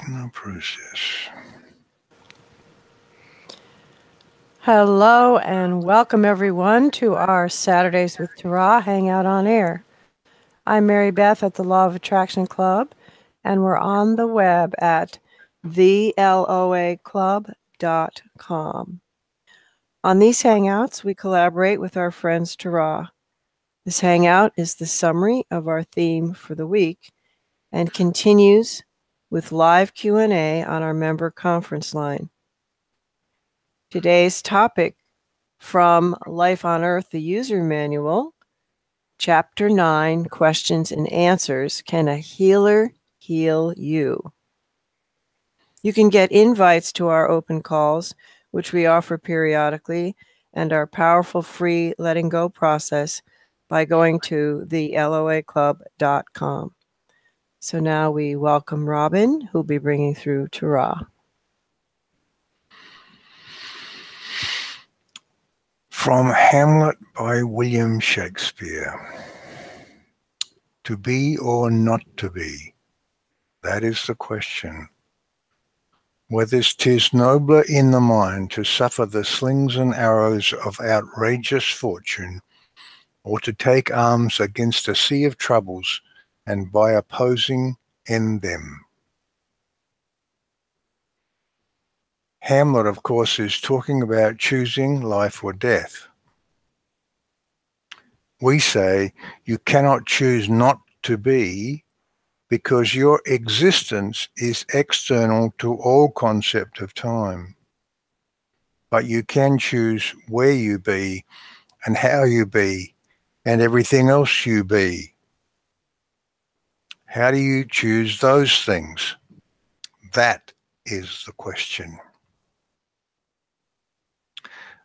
No process. Hello and welcome everyone to our Saturdays with Tara Hangout on Air. I'm Mary Beth at the Law of Attraction Club, and we're on the web at theloaclub.com. On these Hangouts, we collaborate with our friends Tara. This Hangout is the summary of our theme for the week and continues with live Q&A on our member conference line. Today's topic from Life on Earth, the User Manual, Chapter 9, Questions and Answers, Can a Healer Heal You? You can get invites to our open calls, which we offer periodically, and our powerful free letting go process by going to theloaclub.com. So now we welcome Robin, who'll be bringing through Tara. From Hamlet by William Shakespeare. To be or not to be, that is the question. Whether 'tis nobler in the mind to suffer the slings and arrows of outrageous fortune, or to take arms against a sea of troubles, and by opposing end them. Hamlet, of course, is talking about choosing life or death. We say you cannot choose not to be because your existence is external to all concept of time. But you can choose where you be and how you be and everything else you be. How do you choose those things? That is the question.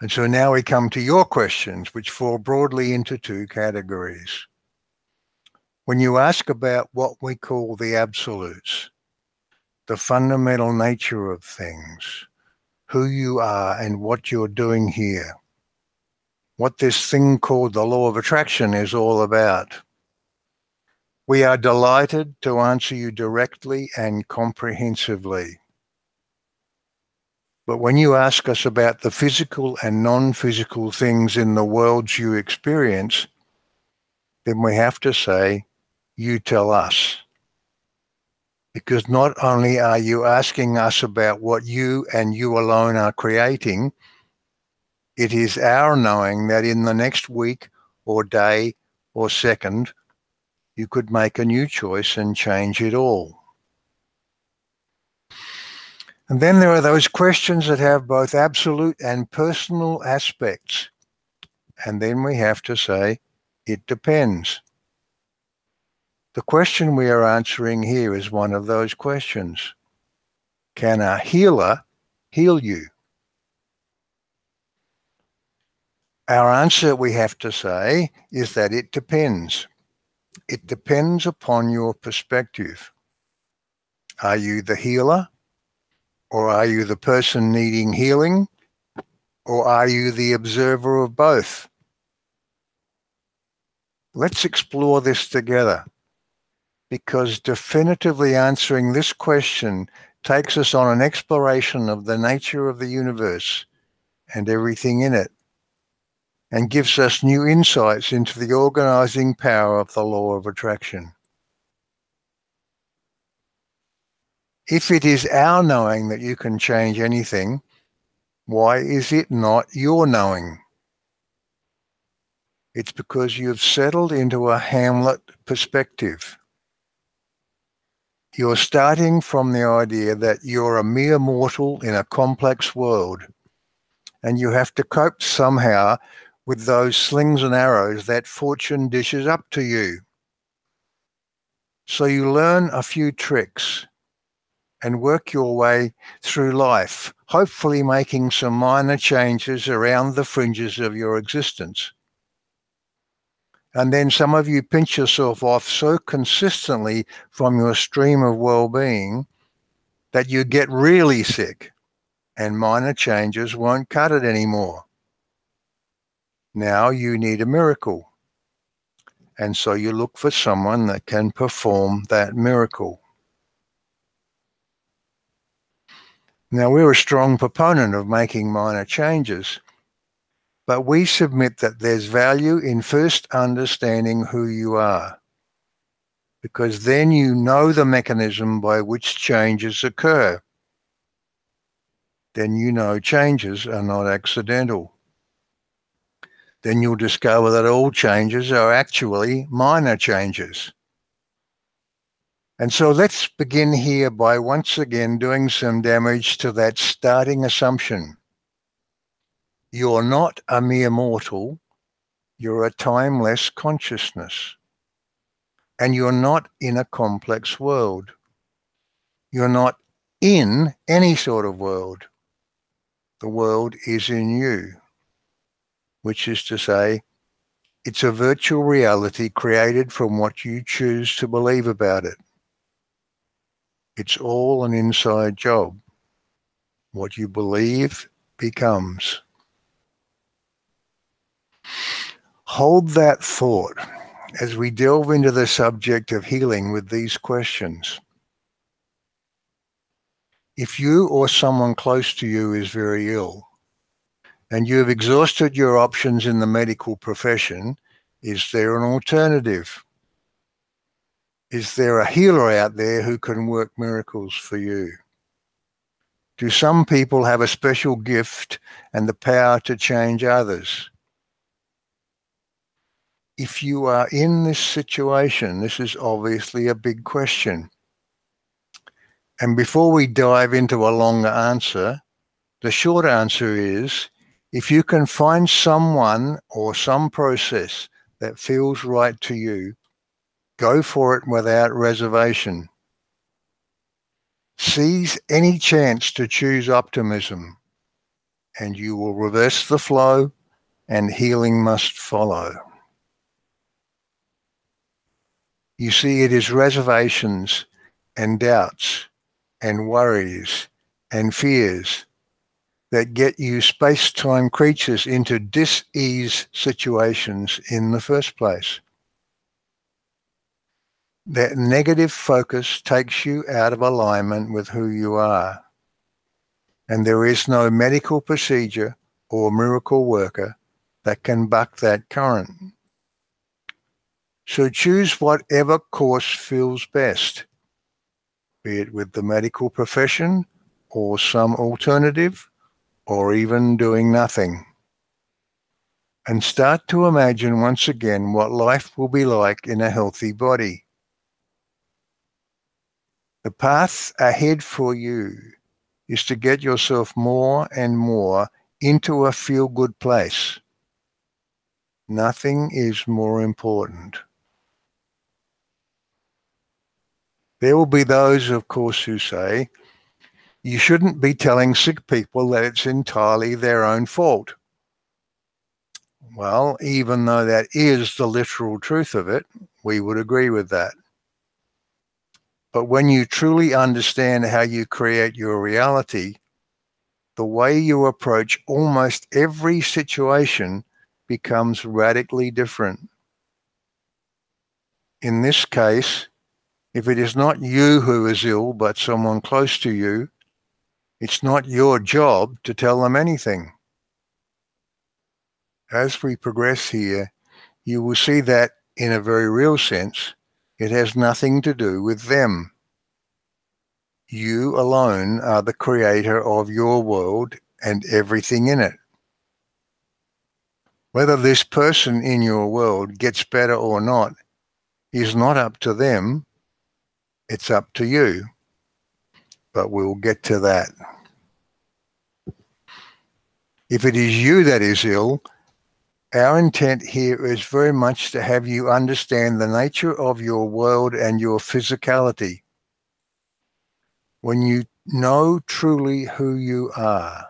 And so now we come to your questions, which fall broadly into two categories. When you ask about what we call the absolutes, the fundamental nature of things, who you are and what you're doing here, what this thing called the law of attraction is all about, we are delighted to answer you directly and comprehensively. But when you ask us about the physical and non-physical things in the worlds you experience, then we have to say, you tell us. Because not only are you asking us about what you and you alone are creating, it is our knowing that in the next week or day or second, you could make a new choice and change it all. And then there are those questions that have both absolute and personal aspects. And then we have to say, it depends. The question we are answering here is one of those questions. Can a healer heal you? Our answer, we have to say, is that it depends. It depends upon your perspective. Are you the healer? Or are you the person needing healing? Or are you the observer of both? Let's explore this together, because definitively answering this question takes us on an exploration of the nature of the universe and everything in it, and gives us new insights into the organizing power of the law of attraction. If it is our knowing that you can change anything, why is it not your knowing? It's because you've settled into a Hamlet perspective. You're starting from the idea that you're a mere mortal in a complex world, and you have to cope somehow with those slings and arrows that fortune dishes up to you. So you learn a few tricks and work your way through life, hopefully making some minor changes around the fringes of your existence. And then some of you pinch yourself off so consistently from your stream of well-being that you get really sick, and minor changes won't cut it anymore. Now you need a miracle. And so you look for someone that can perform that miracle. Now, we're a strong proponent of making minor changes, but we submit that there's value in first understanding who you are, because then you know the mechanism by which changes occur. Then you know changes are not accidental. Then you'll discover that all changes are actually minor changes. And so let's begin here by once again doing some damage to that starting assumption. You're not a mere mortal, you're a timeless consciousness. And you're not in a complex world. You're not in any sort of world. The world is in you, which is to say, it's a virtual reality created from what you choose to believe about it. It's all an inside job. What you believe becomes. Hold that thought as we delve into the subject of healing with these questions. If you or someone close to you is very ill, and you have exhausted your options in the medical profession, is there an alternative? Is there a healer out there who can work miracles for you? Do some people have a special gift and the power to change others? If you are in this situation, this is obviously a big question. And before we dive into a longer answer, the short answer is, if you can find someone or some process that feels right to you, go for it without reservation. Seize any chance to choose optimism, and you will reverse the flow, and healing must follow. You see, it is reservations and doubts and worries and fears that get you space-time creatures into dis-ease situations in the first place. That negative focus takes you out of alignment with who you are. And there is no medical procedure or miracle worker that can buck that current. So choose whatever course feels best, be it with the medical profession or some alternative, or even doing nothing. And start to imagine once again what life will be like in a healthy body. The path ahead for you is to get yourself more and more into a feel-good place. Nothing is more important. There will be those, of course, who say, you shouldn't be telling sick people that it's entirely their own fault. Well, even though that is the literal truth of it, we would agree with that. But when you truly understand how you create your reality, the way you approach almost every situation becomes radically different. In this case, if it is not you who is ill, but someone close to you, it's not your job to tell them anything. As we progress here, you will see that, in a very real sense, it has nothing to do with them. You alone are the creator of your world and everything in it. Whether this person in your world gets better or not is not up to them, it's up to you. But we'll get to that. If it is you that is ill, our intent here is very much to have you understand the nature of your world and your physicality. When you know truly who you are,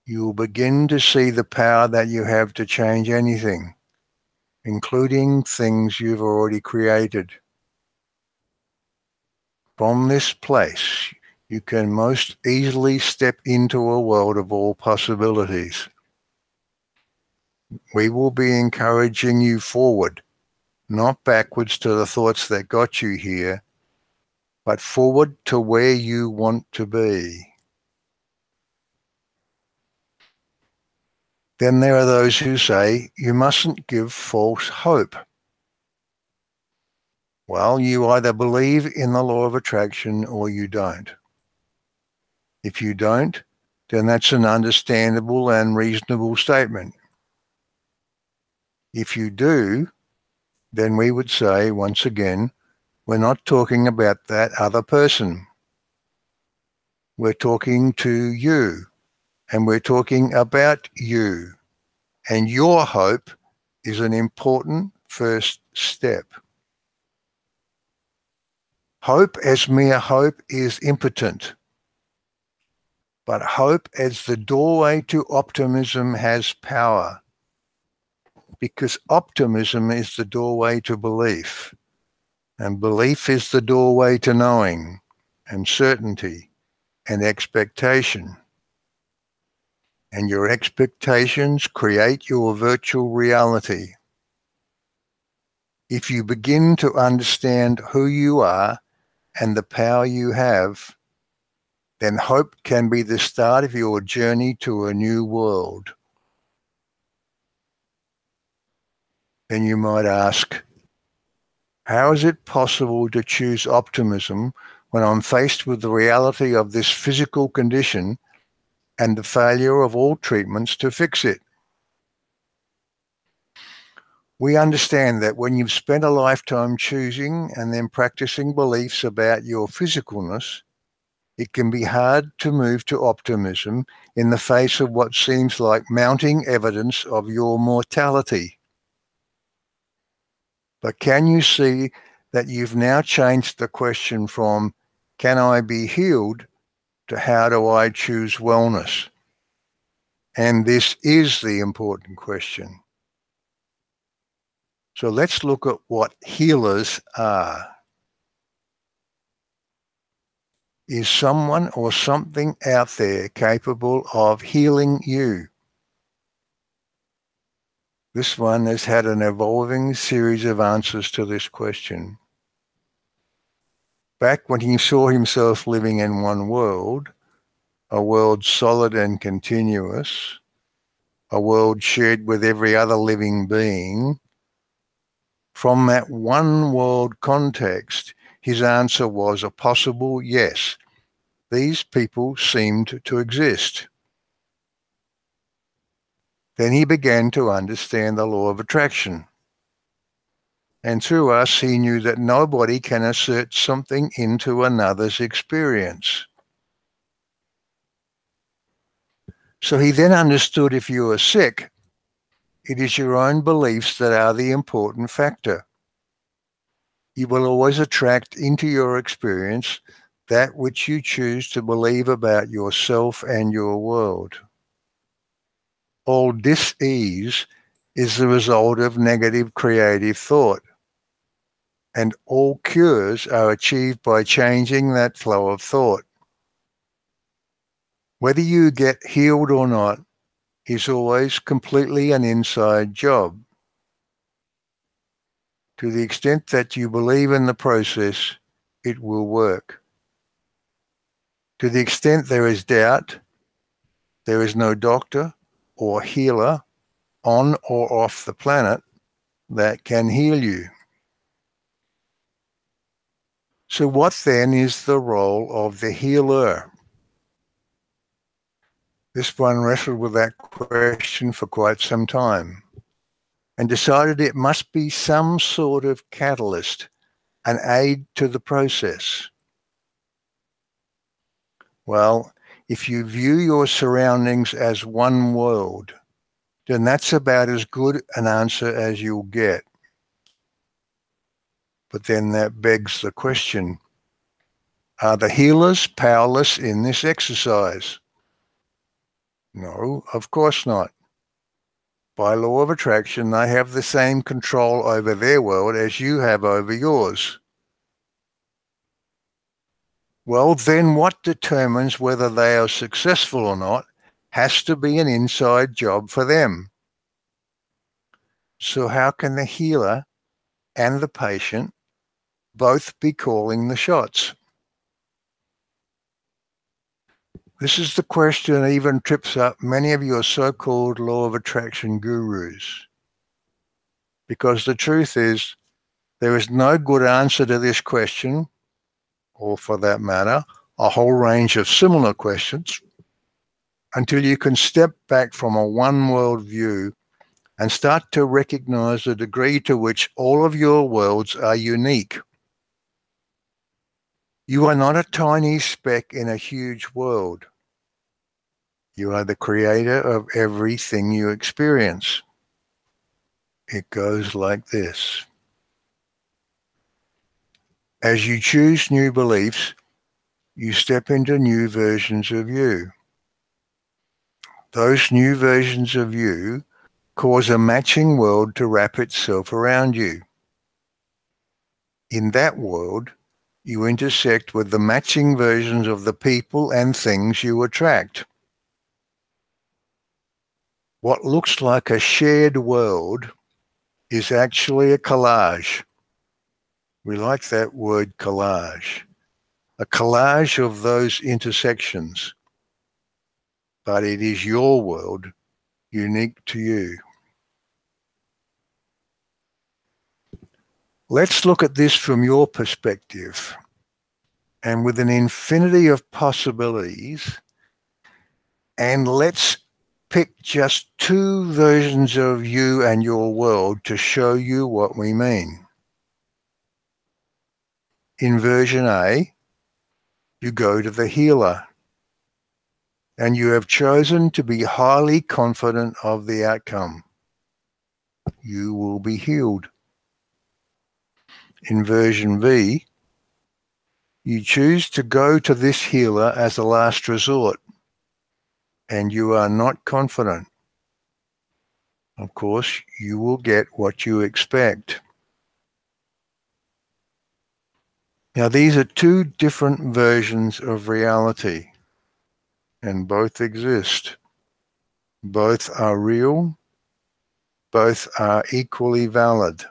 you will begin to see the power that you have to change anything, including things you've already created. From this place, you can most easily step into a world of all possibilities. We will be encouraging you forward, not backwards to the thoughts that got you here, but forward to where you want to be. Then there are those who say you mustn't give false hope. Well, you either believe in the law of attraction or you don't. If you don't, then that's an understandable and reasonable statement. If you do, then we would say, once again, we're not talking about that other person. We're talking to you, and we're talking about you. And your hope is an important first step. Hope as mere hope is impotent. But hope as the doorway to optimism has power, because optimism is the doorway to belief, and belief is the doorway to knowing and certainty and expectation. And your expectations create your virtual reality. If you begin to understand who you are and the power you have, then hope can be the start of your journey to a new world. Then you might ask, how is it possible to choose optimism when I'm faced with the reality of this physical condition and the failure of all treatments to fix it? We understand that when you've spent a lifetime choosing and then practicing beliefs about your physicalness, it can be hard to move to optimism in the face of what seems like mounting evidence of your mortality. But can you see that you've now changed the question from, can I be healed, to how do I choose wellness? And this is the important question. So let's look at what healers are. Is someone or something out there capable of healing you? This one has had an evolving series of answers to this question. Back when he saw himself living in one world, a world solid and continuous, a world shared with every other living being, from that one world context, his answer was a possible yes. These people seemed to exist. Then he began to understand the law of attraction. And through us, he knew that nobody can assert something into another's experience. So he then understood if you are sick, it is your own beliefs that are the important factor. You will always attract into your experience that which you choose to believe about yourself and your world. All dis-ease is the result of negative creative thought, and all cures are achieved by changing that flow of thought. Whether you get healed or not is always completely an inside job. To the extent that you believe in the process, it will work. To the extent there is doubt, there is no doctor or healer on or off the planet that can heal you. So what then is the role of the healer? This one wrestled with that question for quite some time and decided it must be some sort of catalyst, an aid to the process. Well, if you view your surroundings as one world, then that's about as good an answer as you'll get. But then that begs the question, are the healers powerless in this exercise? No, of course not. By law of attraction, they have the same control over their world as you have over yours. Well, then what determines whether they are successful or not has to be an inside job for them. So how can the healer and the patient both be calling the shots? This is the question that even trips up many of your so-called law of attraction gurus. Because the truth is, there is no good answer to this question, or for that matter, a whole range of similar questions, until you can step back from a one-world view and start to recognize the degree to which all of your worlds are unique. You are not a tiny speck in a huge world. You are the creator of everything you experience. It goes like this. As you choose new beliefs, you step into new versions of you. Those new versions of you cause a matching world to wrap itself around you. In that world, you intersect with the matching versions of the people and things you attract. What looks like a shared world is actually a collage. We like that word collage. A collage of those intersections. But it is your world, unique to you. Let's look at this from your perspective. And with an infinity of possibilities, and let's pick just two versions of you and your world to show you what we mean. In version A, you go to the healer, and you have chosen to be highly confident of the outcome. You will be healed. In version B, you choose to go to this healer as a last resort, and you are not confident. Of course, you will get what you expect. Now, these are two different versions of reality, and both exist. Both are real. Both are equally valid.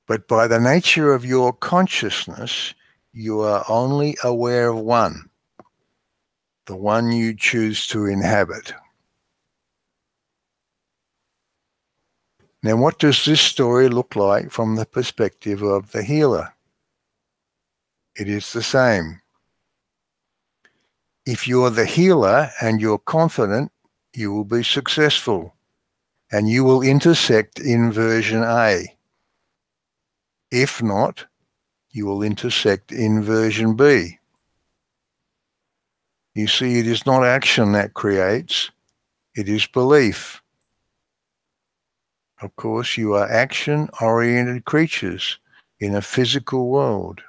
But by the nature of your consciousness, you are only aware of one, the one you choose to inhabit. Now, what does this story look like from the perspective of the healer? It is the same. If you're the healer and you're confident, you will be successful, and you will intersect in version A. If not, you will intersect in version B. You see, it is not action that creates, it is belief. Of course, you are action-oriented creatures in a physical world,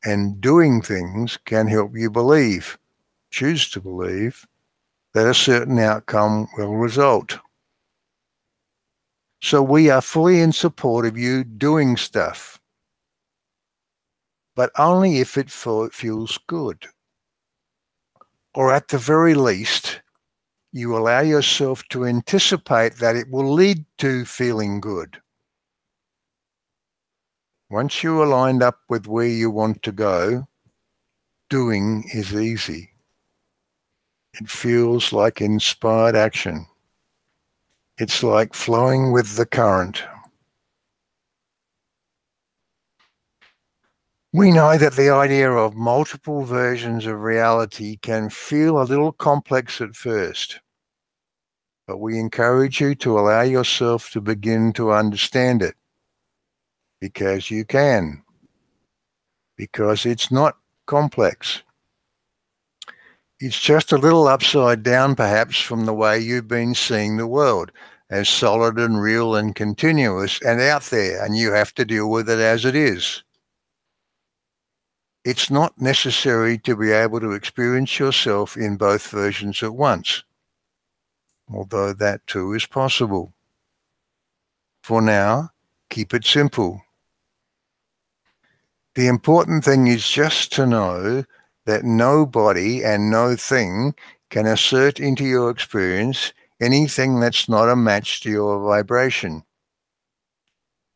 and doing things can help you believe, choose to believe, that a certain outcome will result. So we are fully in support of you doing stuff, but only if it feels good. Or at the very least, you allow yourself to anticipate that it will lead to feeling good. Once you are lined up with where you want to go, doing is easy. It feels like inspired action. It's like flowing with the current. We know that the idea of multiple versions of reality can feel a little complex at first, but we encourage you to allow yourself to begin to understand it, because you can, because it's not complex. It's just a little upside down, perhaps, from the way you've been seeing the world, as solid and real and continuous and out there, and you have to deal with it as it is. It's not necessary to be able to experience yourself in both versions at once, although that too is possible. For now, keep it simple. The important thing is just to know that nobody and no thing can assert into your experience anything that's not a match to your vibration.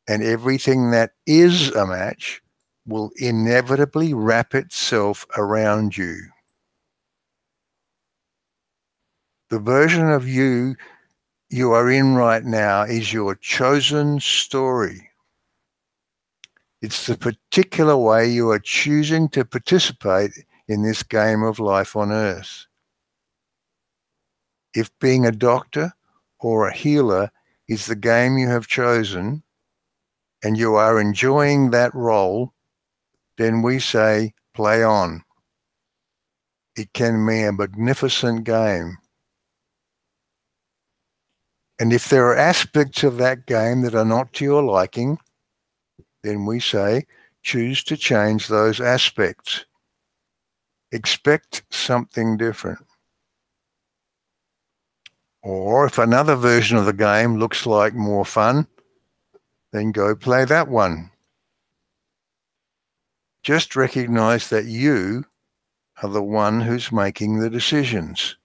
And everything that is a match will inevitably wrap itself around you. The version of you are in right now is your chosen story. It's the particular way you are choosing to participate in this game of life on earth. If being a doctor or a healer is the game you have chosen, and you are enjoying that role, then we say, play on. It can be a magnificent game. And if there are aspects of that game that are not to your liking, then we say, choose to change those aspects. Expect something different. Or if another version of the game looks like more fun, then go play that one. Just recognize that you are the one who's making the decisions.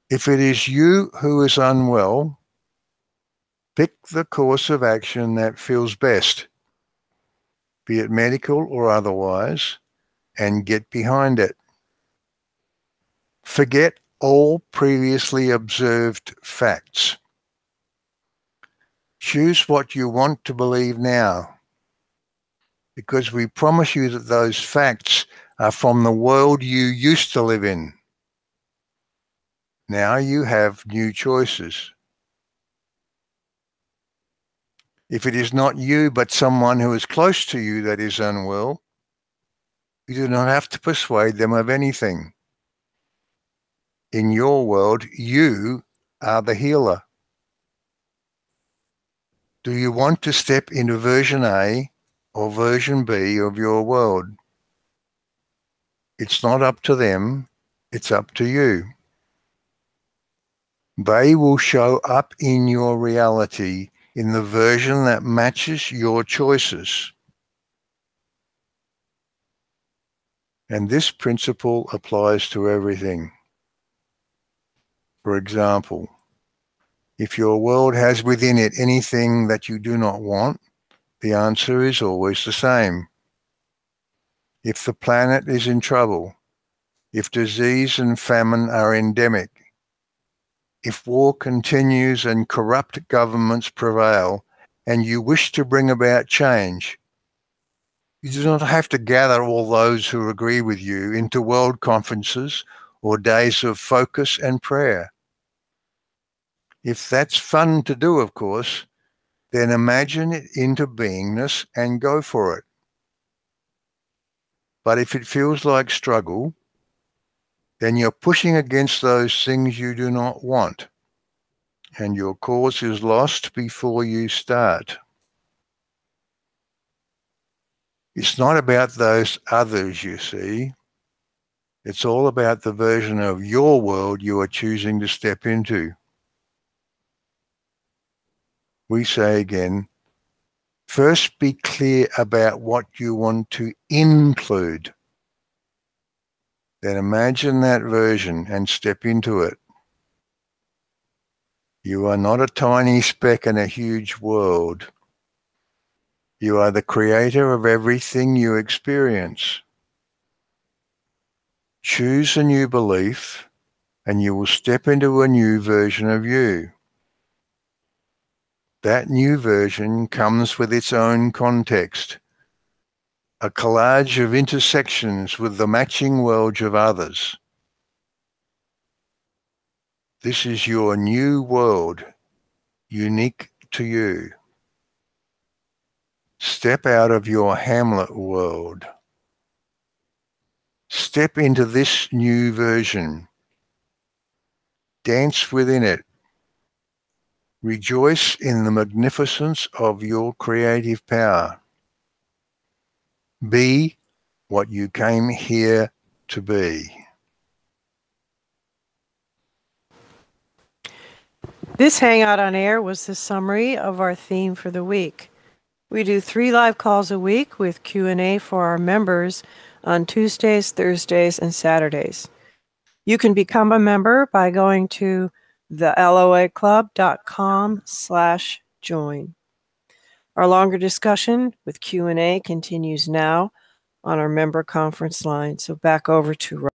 If it is you who is unwell, pick the course of action that feels best, be it medical or otherwise, and get behind it. Forget all previously observed facts. Choose what you want to believe now, because we promise you that those facts are from the world you used to live in. Now you have new choices. If it is not you, but someone who is close to you that is unwell, you do not have to persuade them of anything. In your world, you are the healer. Do you want to step into version A or version B of your world? It's not up to them, it's up to you. They will show up in your reality in the version that matches your choices. And this principle applies to everything. For example, if your world has within it anything that you do not want, the answer is always the same. If the planet is in trouble, if disease and famine are endemic, if war continues and corrupt governments prevail, and you wish to bring about change, you do not have to gather all those who agree with you into world conferences or days of focus and prayer. If that's fun to do, of course, then imagine it into beingness and go for it. But if it feels like struggle, then you're pushing against those things you do not want, and your cause is lost before you start. It's not about those others, you see. It's all about the version of your world you are choosing to step into. We say again, first be clear about what you want to include. Then imagine that version and step into it. You are not a tiny speck in a huge world. You are the creator of everything you experience. Choose a new belief, and you will step into a new version of you. That new version comes with its own context, a collage of intersections with the matching worlds of others. This is your new world, unique to you. Step out of your Hamlet world. Step into this new version. Dance within it. Rejoice in the magnificence of your creative power. Be what you came here to be. This Hangout on Air was the summary of our theme for the week. We do 3 live calls a week with Q&A for our members on Tuesdays, Thursdays, and Saturdays. You can become a member by going to theloaclub.com/join. Our longer discussion with Q&A continues now on our member conference line. So back over to Rob.